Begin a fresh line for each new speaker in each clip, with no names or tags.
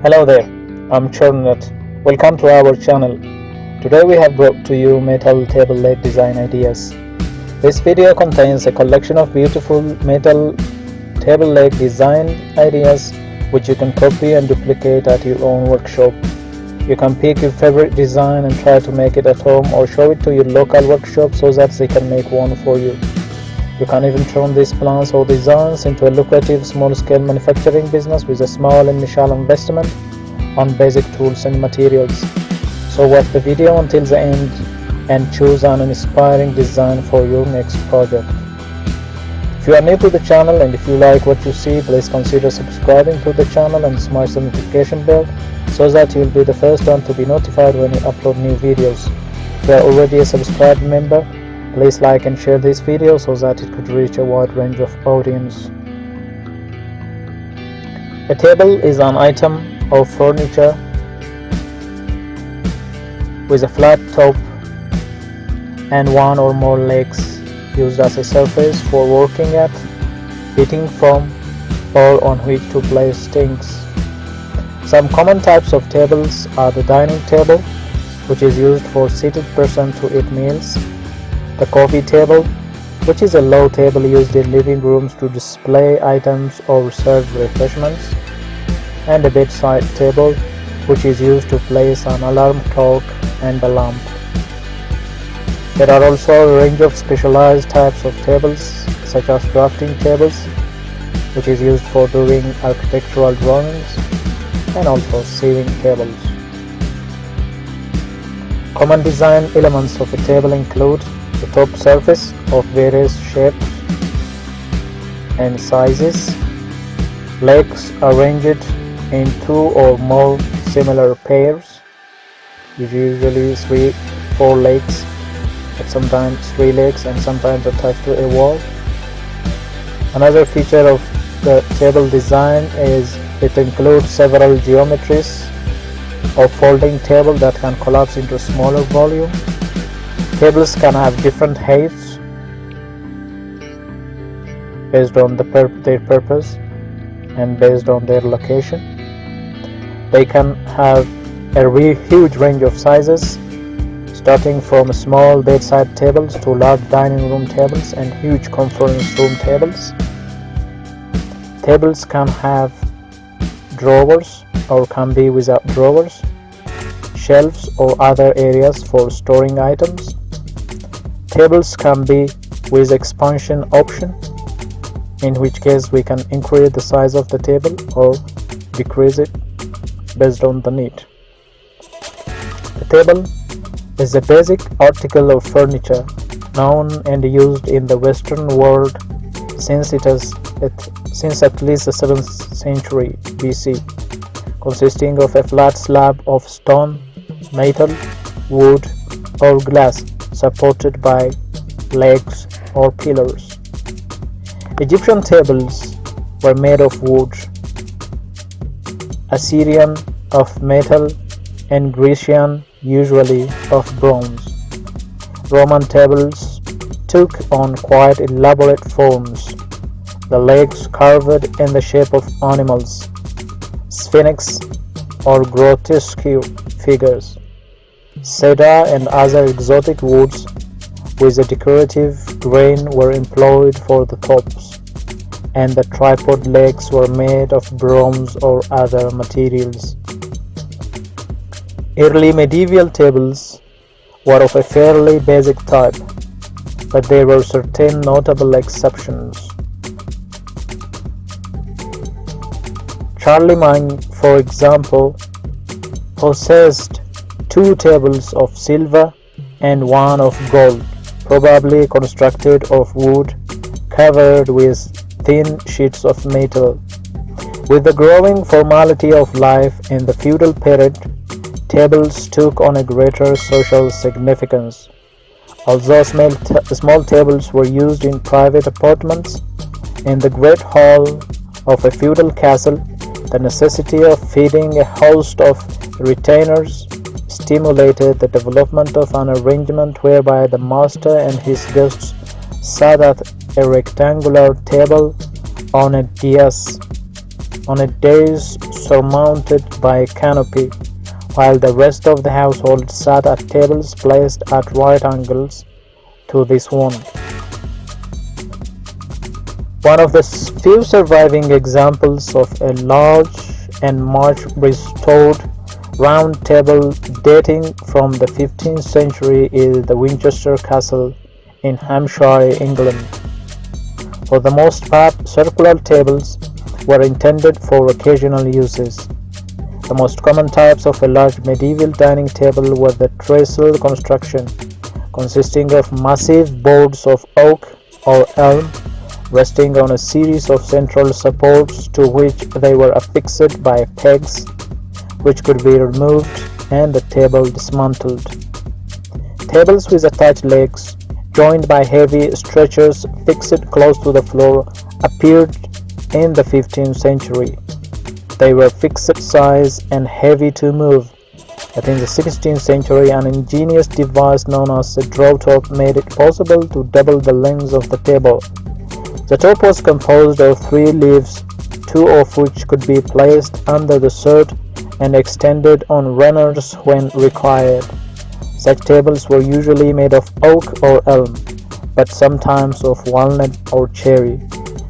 Hello there, I'm Chornat. Welcome to our channel. Today we have brought to you metal table leg design ideas. This video contains a collection of beautiful metal table leg design ideas which you can copy and duplicate at your own workshop. You can pick your favorite design and try to make it at home or show it to your local workshop so that they can make one for you. You can even turn these plans or designs into a lucrative small-scale manufacturing business with a small initial investment on basic tools and materials. So watch the video until the end and choose an inspiring design for your next project. If you are new to the channel and if you like what you see, please consider subscribing to the channel and smash the notification bell so that you'll be the first one to be notified when we upload new videos. If you are already a subscribed member, please like and share this video so that it could reach a wide range of audience. A table is an item of furniture with a flat top and one or more legs used as a surface for working at, eating from, or on which to place things. Some common types of tables are the dining table, which is used for seated person to eat meals, the coffee table, which is a low table used in living rooms to display items or serve refreshments, and a bedside table, which is used to place an alarm clock and a lamp. There are also a range of specialized types of tables, such as drafting tables, which is used for doing architectural drawings, and also sewing tables. Common design elements of a table include the top surface of various shapes and sizes, legs arranged in two or more similar pairs, usually 3-4 legs, but sometimes 3 legs and sometimes attached to a wall. Another feature of the table design is it includes several geometries of folding table that can collapse into smaller volume. Tables can have different heights based on their purpose and based on their location. They can have a huge range of sizes, starting from small bedside tables to large dining room tables and huge conference room tables. Tables can have drawers or can be without drawers, shelves or other areas for storing items. Tables can be with expansion option, in which case we can increase the size of the table or decrease it based on the need. The table is a basic article of furniture known and used in the Western world since at least the 7th century BC, consisting of a flat slab of stone, metal, wood, or glass supported by legs or pillars. Egyptian tables were made of wood, Assyrian of metal, and Grecian usually of bronze. Roman tables took on quite elaborate forms, the legs carved in the shape of animals, sphinx or grotesque figures. Cedar and other exotic woods with a decorative grain were employed for the tops, and the tripod legs were made of bronze or other materials. Early medieval tables were of a fairly basic type, but there were certain notable exceptions. Charlemagne, for example, possessed 2 tables of silver and 1 of gold, probably constructed of wood covered with thin sheets of metal. With the growing formality of life in the feudal period, tables took on a greater social significance. Although small tables were used in private apartments, in the great hall of a feudal castle, the necessity of feeding a host of retainers stimulated the development of an arrangement whereby the master and his guests sat at a rectangular table on a dais on a dais surmounted by a canopy, while the rest of the household sat at tables placed at right angles to this one. One of the few surviving examples of a large and much restored round table dating from the 15th century is the Winchester Castle in Hampshire, England. For the most part, circular tables were intended for occasional uses. The most common types of a large medieval dining table were the trestle construction, consisting of massive boards of oak or elm resting on a series of central supports to which they were affixed by pegs, which could be removed and the table dismantled. Tables with attached legs, joined by heavy stretchers fixed close to the floor, appeared in the 15th century. They were fixed size and heavy to move, but in the 16th century an ingenious device known as a draw top made it possible to double the length of the table. The top was composed of 3 leaves, 2 of which could be placed under the third and extended on runners when required. Such tables were usually made of oak or elm, but sometimes of walnut or cherry.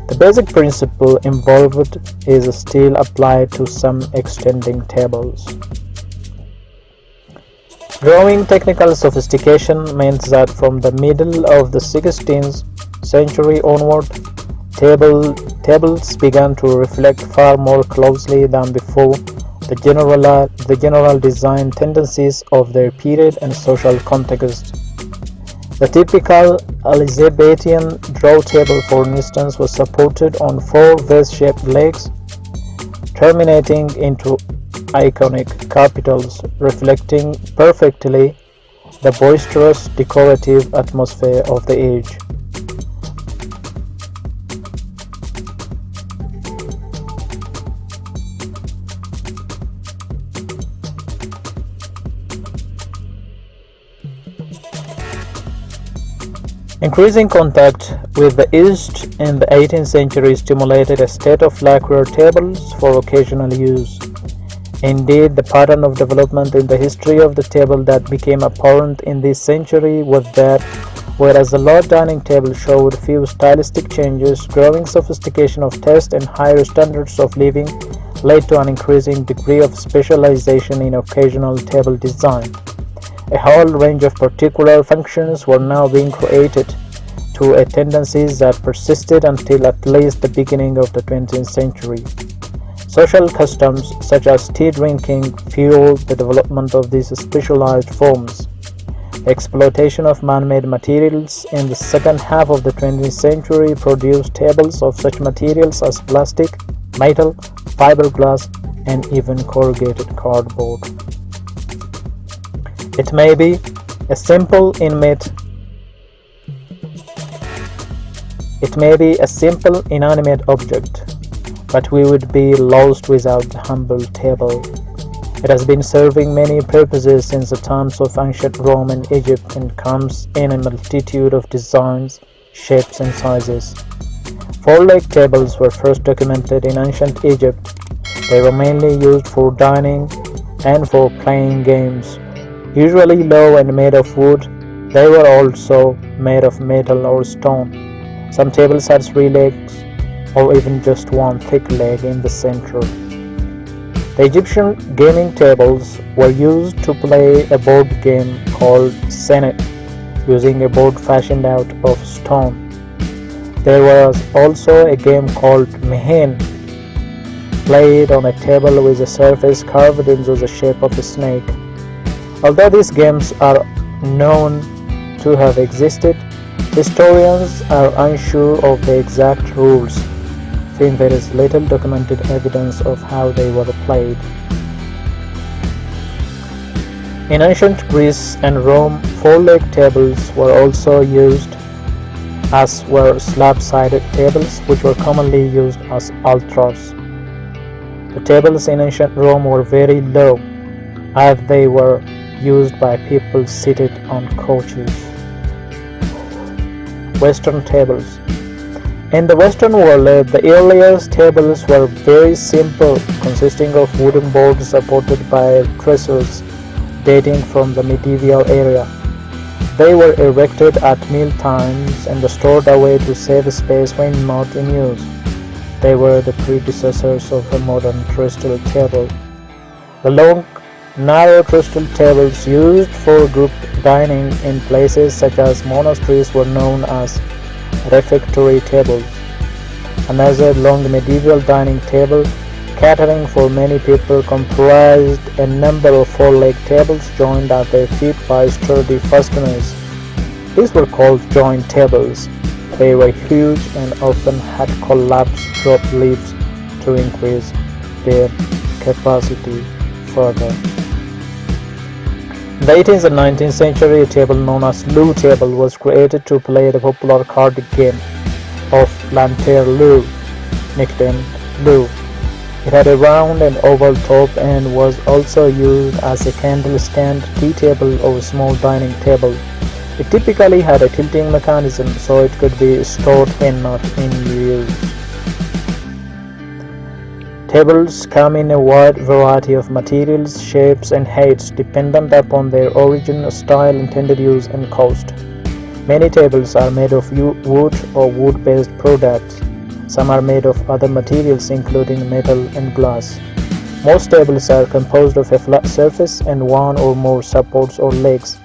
The basic principle involved is still applied to some extending tables. Growing technical sophistication meant that from the middle of the 16th century onward, tables began to reflect far more closely than before the general design tendencies of their period and social context. The typical Elizabethan draw table, for instance, was supported on 4 vase-shaped legs, terminating into iconic capitals, reflecting perfectly the boisterous decorative atmosphere of the age. Increasing contact with the East in the 18th century stimulated a state of lacquer tables for occasional use. Indeed, the pattern of development in the history of the table that became apparent in this century was that, whereas the large dining table showed few stylistic changes, growing sophistication of taste and higher standards of living led to an increasing degree of specialization in occasional table design. A whole range of particular functions were now being created, to a tendencies that persisted until at least the beginning of the 20th century. Social customs such as tea drinking fueled the development of these specialized forms. The exploitation of man-made materials in the second half of the 20th century produced tables of such materials as plastic, metal, fiberglass, and even corrugated cardboard. It may be a simple inanimate object, but we would be lost without the humble table. It has been serving many purposes since the times of ancient Rome and Egypt and comes in a multitude of designs, shapes, and sizes. 4-leg tables were first documented in ancient Egypt. They were mainly used for dining and for playing games. Usually low and made of wood, they were also made of metal or stone. Some tables had 3 legs, or even just 1 thick leg in the center. The Egyptian gaming tables were used to play a board game called Senet, using a board fashioned out of stone. There was also a game called Mehen, played on a table with a surface carved into the shape of a snake. Although these games are known to have existed, historians are unsure of the exact rules, since there is little documented evidence of how they were played. In ancient Greece and Rome, 4-leg tables were also used, as were slab-sided tables, which were commonly used as altars. The tables in ancient Rome were very low, as they were used by people seated on couches. Western tables. In the Western world, the earliest tables were very simple, consisting of wooden boards supported by trestles dating from the medieval era. They were erected at meal times and stored away to save space when not in use. They were the predecessors of the modern trestle table. The long, narrow trestle tables used for group dining in places such as monasteries were known as refectory tables. Another long medieval dining table, catering for many people, comprised a number of four-legged tables joined at their feet by sturdy fasteners. These were called joint tables. They were huge and often had collapsed drop leaves to increase their capacity further. In the 18th and 19th century, a table known as loo table was created to play the popular card game of Lanterre Loo, nicknamed Loo. It had a round and oval top and was also used as a candle stand, tea table, or small dining table. It typically had a tilting mechanism so it could be stored when not in use. Tables come in a wide variety of materials, shapes, and heights dependent upon their origin, style, intended use, and cost. Many tables are made of wood or wood-based products. Some are made of other materials including metal and glass. Most tables are composed of a flat surface and one or more supports or legs.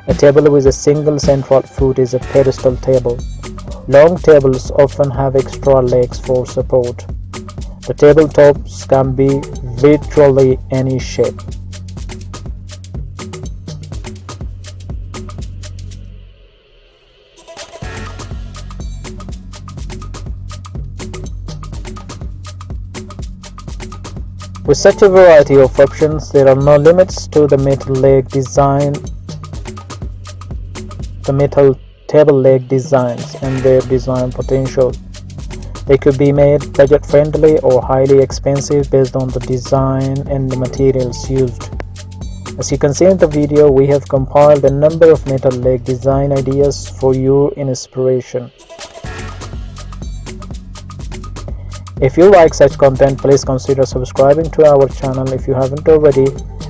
A table with a single central foot is a pedestal table. Long tables often have extra legs for support. The tabletops can be virtually any shape. With such a variety of options, there are no limits to the metal table leg designs and their design potential. They could be made budget-friendly or highly expensive based on the design and the materials used. As you can see in the video, we have compiled a number of metal leg design ideas for your inspiration. If you like such content, please consider subscribing to our channel if you haven't already,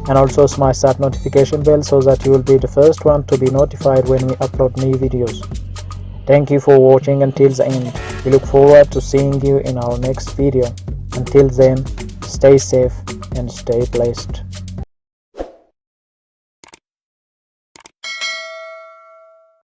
and also smash that notification bell so that you will be the first one to be notified when we upload new videos. Thank you for watching until the end. We look forward to seeing you in our next video. Until then, stay safe and stay blessed.